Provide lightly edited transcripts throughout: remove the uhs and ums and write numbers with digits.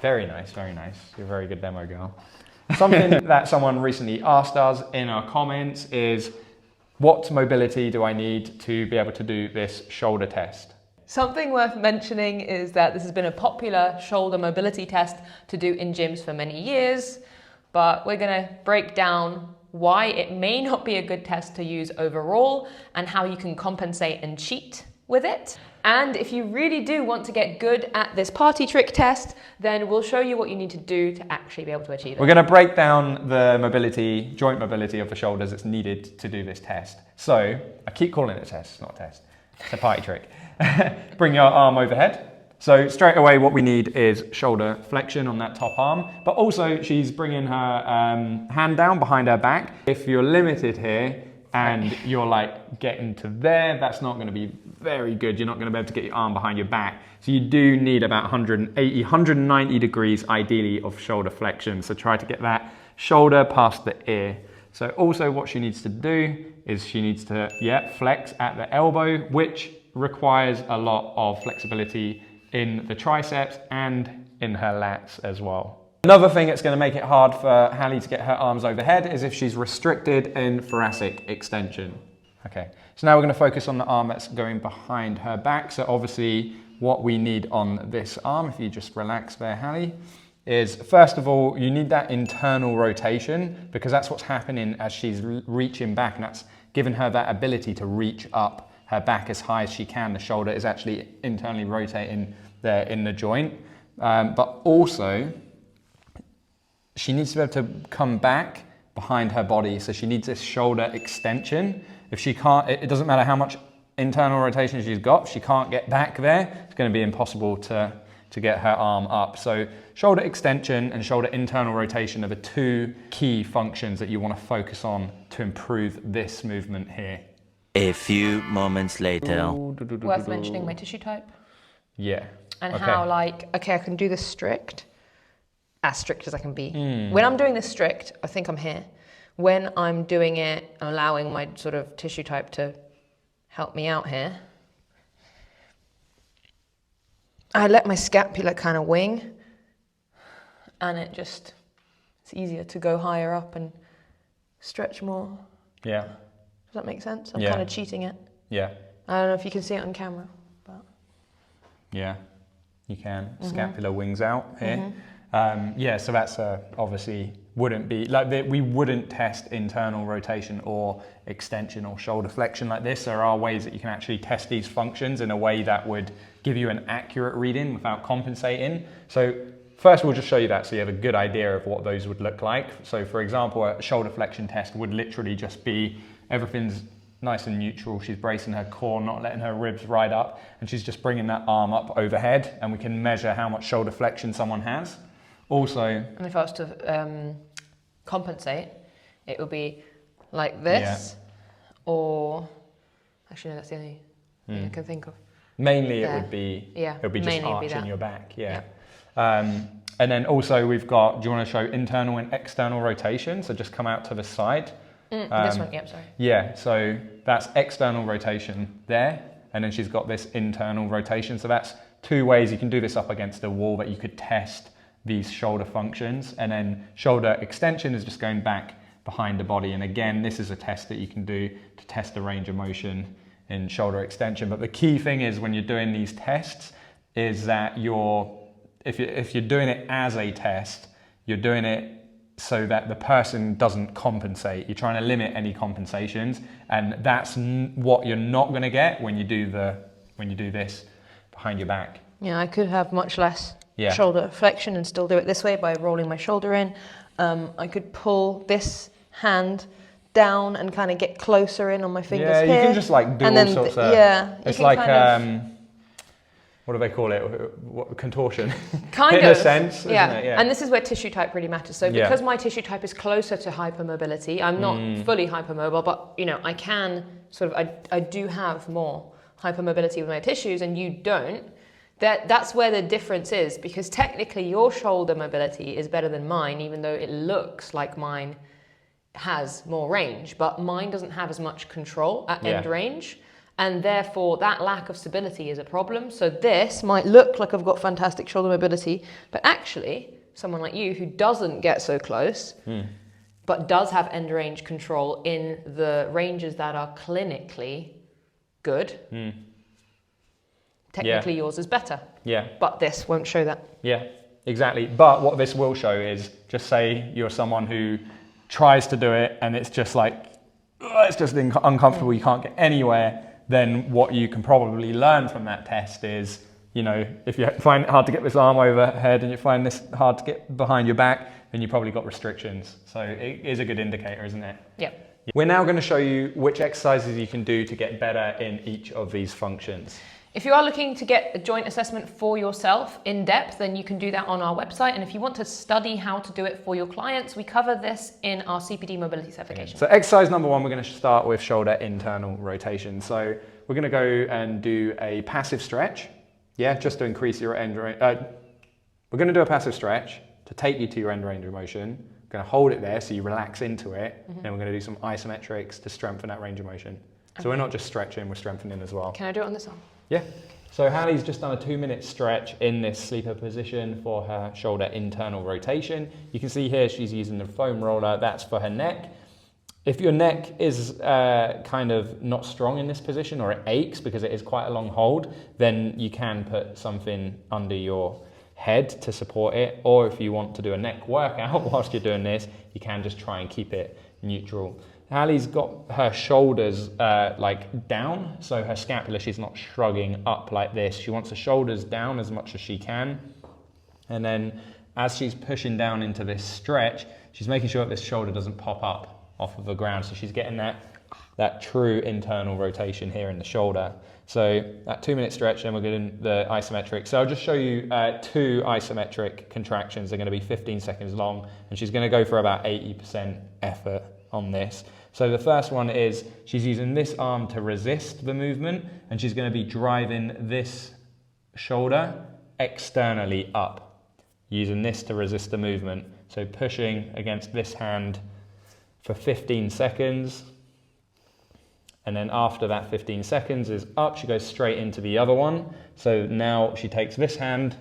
Very nice, very nice. You're a very good demo girl. Something that someone recently asked us in our comments is, what mobility do I need to be able to do this shoulder test? Something worth mentioning is that this has been a popular shoulder mobility test to do in gyms for many years, but we're going to break down why it may not be a good test to use overall and how you can compensate and cheat with it. And if you really do want to get good at this party trick test, then we'll show you what you need to do to actually be able to achieve it. We're going to break down the mobility, joint mobility of the shoulders that's needed to do this test. So, I keep calling it a test, it's not a test. It's a party trick. Bring your arm overhead. So straight away what we need is shoulder flexion on that top arm, but also she's bringing her hand down behind her back. If you're limited here, and you're like getting to there, that's not going to be very good. You're not going to be able to get your arm behind your back. So you do need about 180, 190 degrees ideally of shoulder flexion. So try to get that shoulder past the ear. So also what she needs to do is she needs to, flex at the elbow, which requires a lot of flexibility in the triceps and in her lats as well. Another thing that's going to make it hard for Hallie to get her arms overhead is if she's restricted in thoracic extension. Okay, so now we're going to focus on the arm that's going behind her back. So obviously what we need on this arm, if you just relax there, Hallie, is first of all, you need that internal rotation because that's what's happening as she's reaching back, and that's giving her that ability to reach up her back as high as she can. The shoulder is actually internally rotating there in the joint, but also she needs to be able to come back behind her body. So she needs this shoulder extension. If she can't, it doesn't matter how much internal rotation she's got, if she can't get back there, it's going to be impossible to get her arm up. So shoulder extension and shoulder internal rotation are the two key functions that you want to focus on to improve this movement here. A few moments later. Worth mentioning my tissue type. Yeah. And how I can do this strict as I can be. When I'm doing this strict, I think I'm here. When I'm doing it, I'm allowing my sort of tissue type to help me out here. I let my scapula kind of wing, and it's easier to go higher up and stretch more. Yeah. Does that make sense? I'm kind of cheating it. Yeah. I don't know if you can see it on camera, but. Yeah, you can. Scapula wings out here. So that's obviously wouldn't be, we wouldn't test internal rotation or extension or shoulder flexion like this. There are ways that you can actually test these functions in a way that would give you an accurate reading without compensating. So first we'll just show you that so you have a good idea of what those would look like. So for example, a shoulder flexion test would literally just be everything's nice and neutral. She's bracing her core, not letting her ribs ride up, and she's just bringing that arm up overhead, and we can measure how much shoulder flexion someone has. Also, and if I was to compensate, it would be like this, or actually no, that's the only thing I can think of. Mainly there. It would be just arching your back, And then also we've got, do you want to show internal and external rotation? So just come out to the side. This one, sorry. Yeah, so that's external rotation there, and then she's got this internal rotation. So that's two ways you can do this up against a wall that you could test these shoulder functions. And then shoulder extension is just going back behind the body. And again, this is a test that you can do to test the range of motion in shoulder extension. But the key thing is when you're doing these tests is that if you're doing it as a test, you're doing it so that the person doesn't compensate. You're trying to limit any compensations, and that's what you're not going to get when you do this behind your back. Yeah, I could have much less shoulder flexion and still do it this way by rolling my shoulder in. I could pull this hand down and kind of get closer in on my fingers here. Yeah, you can just like do all sorts of... It's like... what do they call it? Contortion. Kind in of. a sense, isn't it? Yeah. And this is where tissue type really matters. So because my tissue type is closer to hypermobility, I'm not fully hypermobile, but I can I do have more hypermobility with my tissues and you don't. That's where the difference is, because technically your shoulder mobility is better than mine, even though it looks like mine has more range, but mine doesn't have as much control at end range. And therefore, that lack of stability is a problem. So this might look like I've got fantastic shoulder mobility, but actually, someone like you who doesn't get so close, but does have end range control in the ranges that are clinically good, technically yours is better. Yeah. But this won't show that. Yeah, exactly. But what this will show is, just say you're someone who tries to do it and it's just like, it's just uncomfortable, you can't get anywhere. Then what you can probably learn from that test is, you know, if you find it hard to get this arm overhead and you find this hard to get behind your back, then you probably got restrictions. So it is a good indicator, isn't it? Yeah. We're now going to show you which exercises you can do to get better in each of these functions. If you are looking to get a joint assessment for yourself in depth, then you can do that on our website. And if you want to study how to do it for your clients, we cover this in our CPD mobility certification. So exercise number 1, we're going to start with shoulder internal rotation. So we're going to go and do a passive stretch. Yeah, just to increase your end range. We're going to do a passive stretch to take you to your end range of motion. We're going to hold it there so you relax into it. Then we're going to do some isometrics to strengthen that range of motion. So we're not just stretching, we're strengthening as well. Can I do it on this arm? Yeah. So Hallie's just done a 2-minute stretch in this sleeper position for her shoulder internal rotation. You can see here she's using the foam roller, that's for her neck. If your neck is kind of not strong in this position, or it aches because it is quite a long hold, then you can put something under your head to support it. Or if you want to do a neck workout whilst you're doing this, you can just try and keep it neutral. Hallie's got her shoulders like down, so her scapula, she's not shrugging up like this. She wants the shoulders down as much as she can. And then as she's pushing down into this stretch, she's making sure that this shoulder doesn't pop up off of the ground. So she's getting that true internal rotation here in the shoulder. So that 2-minute stretch, and we're getting the isometric. So I'll just show you 2 isometric contractions. They're going to be 15 seconds long, and she's going to go for about 80% effort on this. So the first one is she's using this arm to resist the movement, and she's going to be driving this shoulder externally up, using this to resist the movement. So pushing against this hand for 15 seconds. And then after that 15 seconds is up, she goes straight into the other one. So now she takes this hand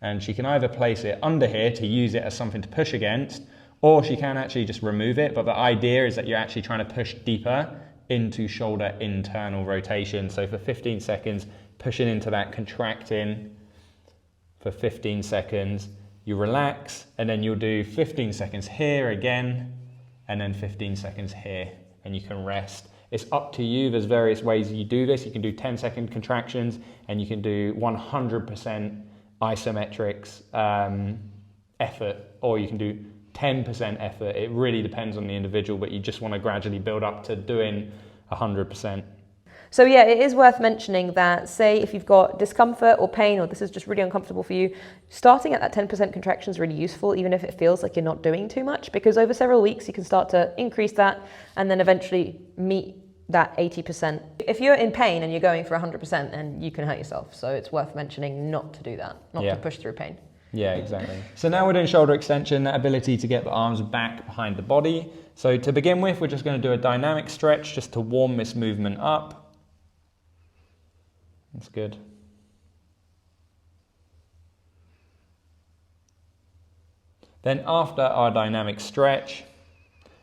and she can either place it under here to use it as something to push against, or she can actually just remove it. But the idea is that you're actually trying to push deeper into shoulder internal rotation. So for 15 seconds, pushing into that, contracting for 15 seconds, you relax, and then you'll do 15 seconds here again, and then 15 seconds here, and you can rest. It's up to you. There's various ways you do this. You can do 10-second contractions, and you can do 100% isometrics effort, or you can do 10% effort. It really depends on the individual, but you just want to gradually build up to doing 100%. So yeah, it is worth mentioning that, say if you've got discomfort or pain, or this is just really uncomfortable for you, starting at that 10% contraction is really useful, even if it feels like you're not doing too much, because over several weeks you can start to increase that and then eventually meet that 80%. If you're in pain and you're going for 100%, then you can hurt yourself. So it's worth mentioning not to do that, not to push through pain. Yeah, exactly. So now we're doing shoulder extension, that ability to get the arms back behind the body. So to begin with, we're just going to do a dynamic stretch just to warm this movement up. That's good. Then after our dynamic stretch,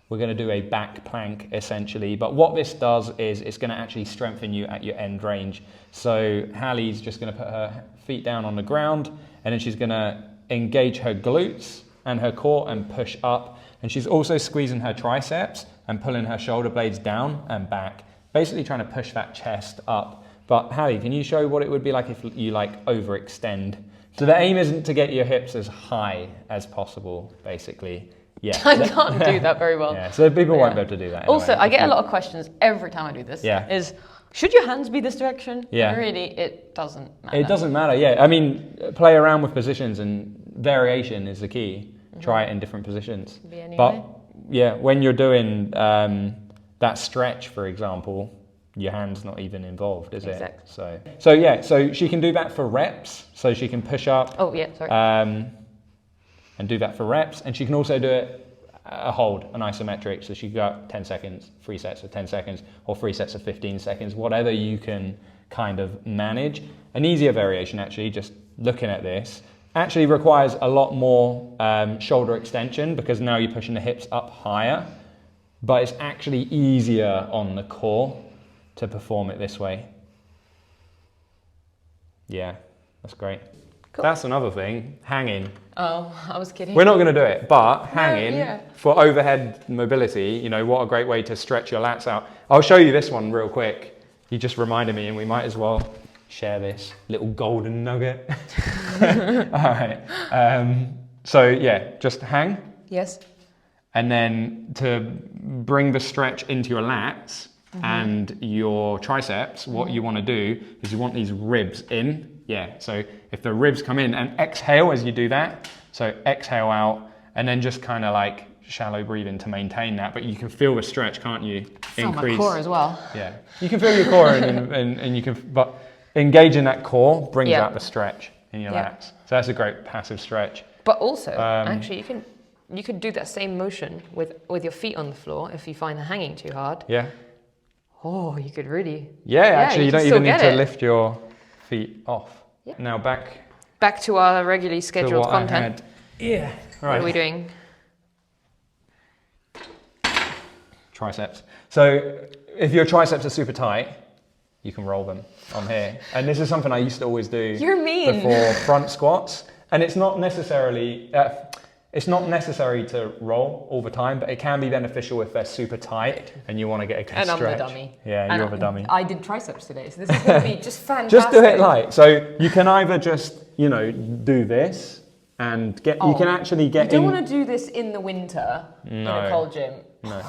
we're going to do a back plank essentially. But what this does is it's going to actually strengthen you at your end range. So Hallie's just going to put her feet down on the ground, and then she's going to engage her glutes and her core and push up. And she's also squeezing her triceps and pulling her shoulder blades down and back, basically trying to push that chest up. But Hallie, can you show what it would be like if you like overextend? So the aim isn't to get your hips as high as possible, basically. Yeah. I can't do that very well. Yeah, so people won't be able to do that. Anyway. Also, I get a lot of questions every time I do this. Yeah. Is, should your hands be this direction? Yeah. And really, it doesn't matter. It doesn't matter, yeah. I mean, play around with positions, and variation is the key. Mm-hmm. Try it in different positions. Be any but way. yeah, when you're doing that stretch, for example, your hand's not even involved, is Exactly. it? So yeah, so she can do that for reps. So she can push up. Oh yeah, sorry. And do that for reps, and she can also do it a hold, an isometric. So she got 10 seconds, 3 sets of 10 seconds, or 3 sets of 15 seconds, whatever you can kind of manage. An easier variation, actually, just looking at this, actually requires a lot more shoulder extension because now you're pushing the hips up higher, but it's actually easier on the core to perform it this way. Yeah, that's great. Cool. That's another thing, hanging. Oh, I was kidding. We're not going to do it, but hanging yeah. for overhead mobility, you know, what a great way to stretch your lats out. I'll show you this one real quick. You just reminded me, and we might as well share this little golden nugget. All right. So yeah, just hang. Yes. And then to bring the stretch into your lats and your triceps, what you want to do is you want these ribs in. Yeah, so if the ribs come in, and exhale as you do that. So exhale out, and then just kind of like shallow breathing to maintain that. But you can feel the stretch, can't you? Feel my core as well. Yeah, you can feel your core, and you can, but engaging that core brings out the stretch in your lats. So that's a great passive stretch. But also, actually, you could do that same motion with your feet on the floor if you find the hanging too hard. Yeah. Oh, you could really. Yeah, actually, you don't even need to lift your feet off. Yeah. Now back to our regularly scheduled content. Yeah. Right. What are we doing? Triceps. So if your triceps are super tight, you can roll them on here. And this is something I used to always do. You're mean. Before front squats. And it's not necessarily to roll all the time, but it can be beneficial if they're super tight and you want to get a good stretch. And I'm the dummy. Yeah, you're the dummy. I did triceps today, so this is going to be just fantastic. Just do it light. So you can either just, you know, do this and get. You can actually get. You don't want to do this in the winter in a cold gym. No.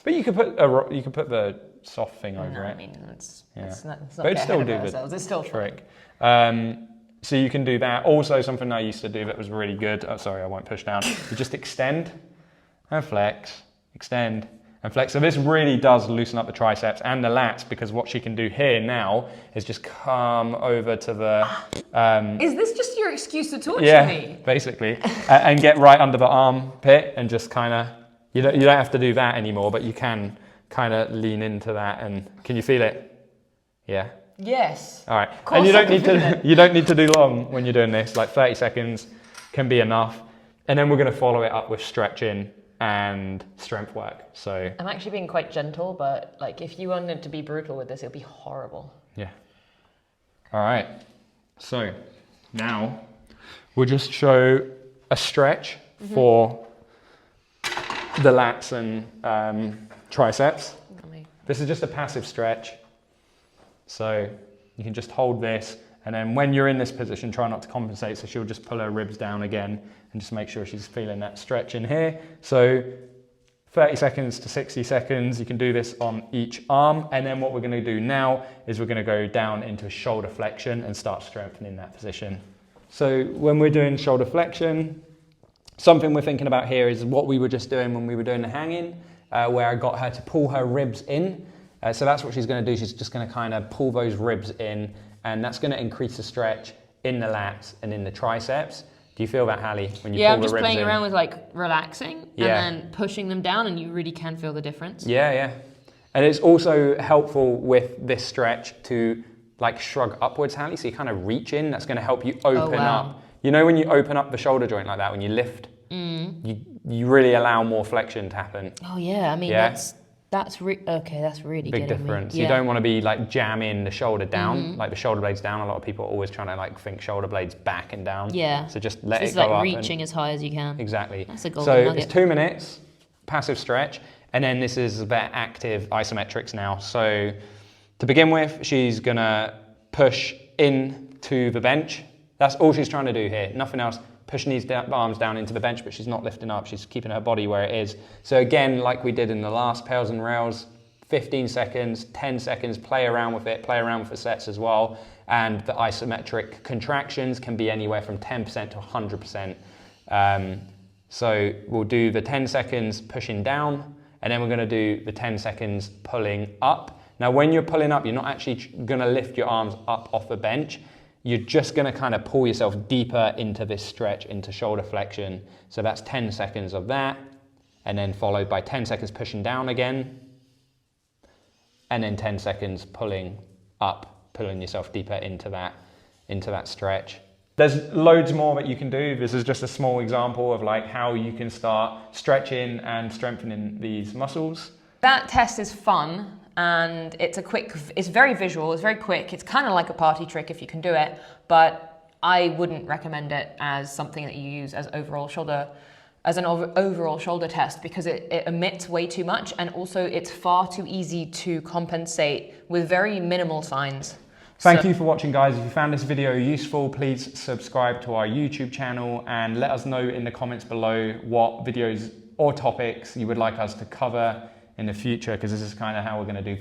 But you could put the soft thing over it. I mean, it's not. But it'd still do the It's still trick. So you can do that. Also, something I used to do that was really good. Oh, sorry, I won't push down. You just extend and flex, extend and flex. So this really does loosen up the triceps and the lats, because what she can do here now is just come over to the... Is this just your excuse to torture me? Yeah, basically. And get right under the armpit and just kind of... You don't have to do that anymore, but you can kind of lean into that. And can you feel it? Yeah. Yes. All right. And you don't need to do long when you're doing this. Like 30 seconds can be enough. And then we're going to follow it up with stretching and strength work. So I'm actually being quite gentle, but like if you wanted to be brutal with this, it would be horrible. Yeah. All right. So now we'll just show a stretch for the lats and triceps. This is just a passive stretch. So you can just hold this, and then when you're in this position, try not to compensate. So she'll just pull her ribs down again and just make sure she's feeling that stretch in here. So 30 seconds to 60 seconds, you can do this on each arm. And then what we're going to do now is we're going to go down into a shoulder flexion and start strengthening that position. So when we're doing shoulder flexion, something we're thinking about here is what we were just doing when we were doing the hanging, where I got her to pull her ribs in. So that's what she's going to do. She's just going to kind of pull those ribs in, and that's going to increase the stretch in the lats and in the triceps. Do you feel that, Hallie, when you pull the ribs in? Yeah, I'm just playing around with like relaxing and then pushing them down, and you really can feel the difference. Yeah. And it's also helpful with this stretch to like shrug upwards, Hallie. So you kind of reach in. That's going to help you open up. You know when you open up the shoulder joint like that, when you lift, you really allow more flexion to happen. Oh yeah, I mean that's really big difference. You don't want to be like jamming the shoulder down, like the shoulder blades down. A lot of people are always trying to like think shoulder blades back and down. Yeah. So just let it go up. It's like reaching as high as you can. Exactly. That's a golden nugget. It's 2 minutes, passive stretch, and then this is about active isometrics now. So to begin with, she's gonna push into the bench. That's all she's trying to do here. Nothing else. Pushing these arms down into the bench, but she's not lifting up. She's keeping her body where it is. So again, like we did in the last PAILs and rails, 15 seconds, 10 seconds, play around with it, play around with the sets as well. And the isometric contractions can be anywhere from 10% to 100%. So we'll do the 10 seconds pushing down, and then we're gonna do the 10 seconds pulling up. Now, when you're pulling up, you're not actually gonna lift your arms up off the bench. You're just going to kind of pull yourself deeper into this stretch, into shoulder flexion. So that's 10 seconds of that. and then followed by 10 seconds pushing down again, and then 10 seconds pulling up, pulling yourself deeper into that stretch. There's loads more that you can do. This is just a small example of like how you can start stretching and strengthening these muscles. That test is fun, and it's very visual, it's very quick. It's kind of like a party trick if you can do it, but I wouldn't recommend it as something that you use as an overall shoulder test, because it emits way too much, and also it's far too easy to compensate with very minimal signs. Thank you for watching, guys. If you found this video useful, please subscribe to our YouTube channel and let us know in the comments below what videos or topics you would like us to cover in the future, because this is kind of how we're going to do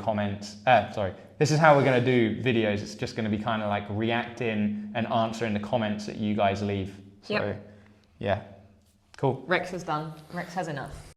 this is how we're going to do videos. It's just going to be kind of like reacting and answering the comments that you guys leave. So, yeah, cool. Rex is done. Rex has enough.